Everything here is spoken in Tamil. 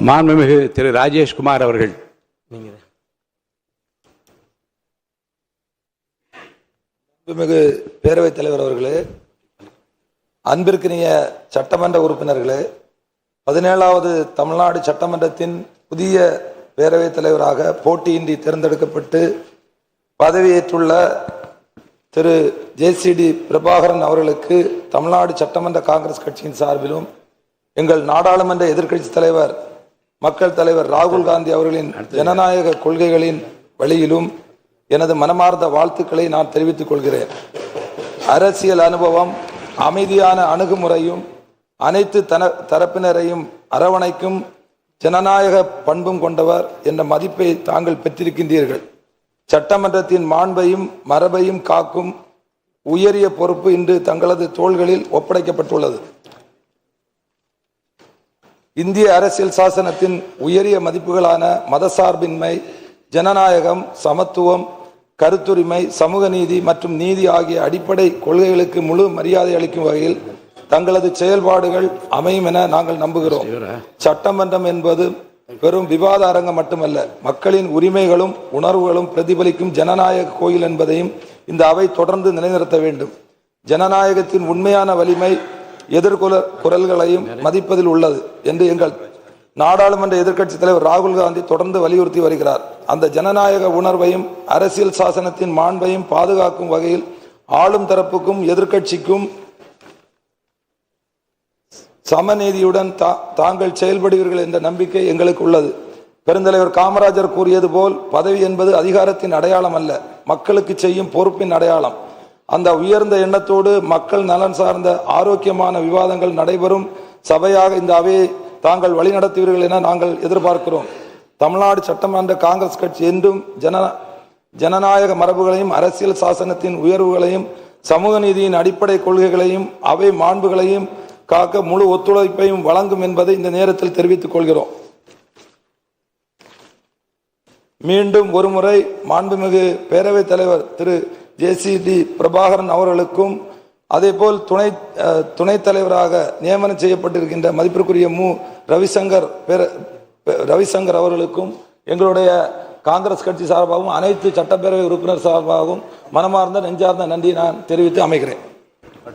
மாண்புமிகு திரு ராஜேஷ்குமார் அவர்கள். மாண்புமிகு பேரவைத் தலைவர் அவர்களே, அன்பிற்கினிய சட்டமன்ற உறுப்பினர்களே, 17வது தமிழ்நாடு சட்டமன்றத்தின் புதிய பேரவைத் தலைவராக போட்டியின்றி தேர்ந்தெடுக்கப்பட்டு பதவியேற்றுள்ள திரு JCD பிரபாகரன் அவர்களுக்கு தமிழ்நாடு சட்டமன்ற காங்கிரஸ் கட்சியின் சார்பிலும் எங்கள் நாடாளுமன்ற எதிர்க்கட்சி தலைவர் மக்கள் தலைவர் ராகுல் காந்தி அவர்களின் ஜனநாயக கொள்கைகளின் வழியிலும் எனது மனமார்ந்த வாழ்த்துக்களை நான் தெரிவித்துக் கொள்கிறேன். அரசியல் அனுபவம், அமைதியான அணுகுமுறையும் அனைத்து தரப்பினரையும் அரவணைக்கும் ஜனநாயக பண்பும் கொண்டவர் என்ற மதிப்பை தாங்கள் பெற்றிருக்கின்றீர்கள். சட்டமன்றத்தின் மாண்பையும் மரபையும் காக்கும் உயரிய பொறுப்பு இன்று தங்களது தோள்களில் ஒப்படைக்கப்பட்டுள்ளது. இந்திய அரசியல் சாசனத்தின் உயரிய மதிப்புகளான மதசார்பின்மை, ஜனநாயகம், சமத்துவம், கருத்துரிமை, சமூக நீதி மற்றும் நீதி ஆகிய அடிப்படை கொள்கைகளுக்கு முழு மரியாதை அளிக்கும் வகையில் தங்களது செயல்பாடுகள் அமையும் என நாங்கள் நம்புகிறோம். சட்டமன்றம் என்பது வெறும் விவாத அரங்கம் மட்டுமல்ல, மக்களின் உரிமைகளும் உணர்வுகளும் பிரதிபலிக்கும் ஜனநாயக கோயில் என்பதையும் இந்த அவை தொடர்ந்து நிலைநிறுத்த வேண்டும். ஜனநாயகத்தின் உண்மையான வலிமை குரல்களையும் மதிப்பதில் உள்ளது என்று எங்கள் நாடாளுமன்ற எதிர்க்கட்சி தலைவர் ராகுல் காந்தி தொடர்ந்து வலியுறுத்தி வருகிறார். அந்த ஜனநாயக உணர்வையும் அரசியல் சாசனத்தின் மாண்பையும் பாதுகாக்கும் வகையில் ஆளும் தரப்புக்கும் எதிர்க்கட்சிக்கும் சமநீதியுடன் தாங்கள் செயல்படுவீர்கள் என்ற நம்பிக்கை எங்களுக்கு உள்ளது. பெருந்தலைவர் காமராஜர் கூறியது போல், பதவி என்பது அதிகாரத்தின் அடையாளம் அல்ல, மக்களுக்கு செய்யும் பொறுப்பின் அடையாளம். அந்த உயர்ந்த எண்ணத்தோடு மக்கள் நலன் சார்ந்த ஆரோக்கியமான விவாதங்கள் நடைபெறும் சபையாக இந்த அவையை தாங்கள் வழிநடத்துவீர்கள் என நாங்கள் எதிர்பார்க்கிறோம். தமிழ்நாடு சட்டமன்ற காங்கிரஸ் கட்சி என்றும் ஜனநாயக மரபுகளையும் அரசியல் சாசனத்தின் உயர்வுகளையும் சமூக நீதியின் அடிப்படை கொள்கைகளையும் அவை மாண்புகளையும் காக்க முழு ஒத்துழைப்பையும் வழங்கும் என்பதை இந்த நேரத்தில் தெரிவித்துக் கொள்கிறோம். மீண்டும் ஒருமுறை மாண்புமிகு பேரவைத் தலைவர் திரு JCD பிரபாகரன் அவர்களுக்கும் அதேபோல் துணைத் தலைவராக நியமனம் செய்யப்பட்டிருக்கின்ற மதிப்பிற்குரிய ரவிசங்கர் அவர்களுக்கும் எங்களுடைய காங்கிரஸ் கட்சி சார்பாகவும் அனைத்து சட்டப்பேரவை உறுப்பினர் சார்பாகவும் மனமார்ந்த நெஞ்சார்ந்த நன்றி நான் தெரிவித்து அமைகிறேன்.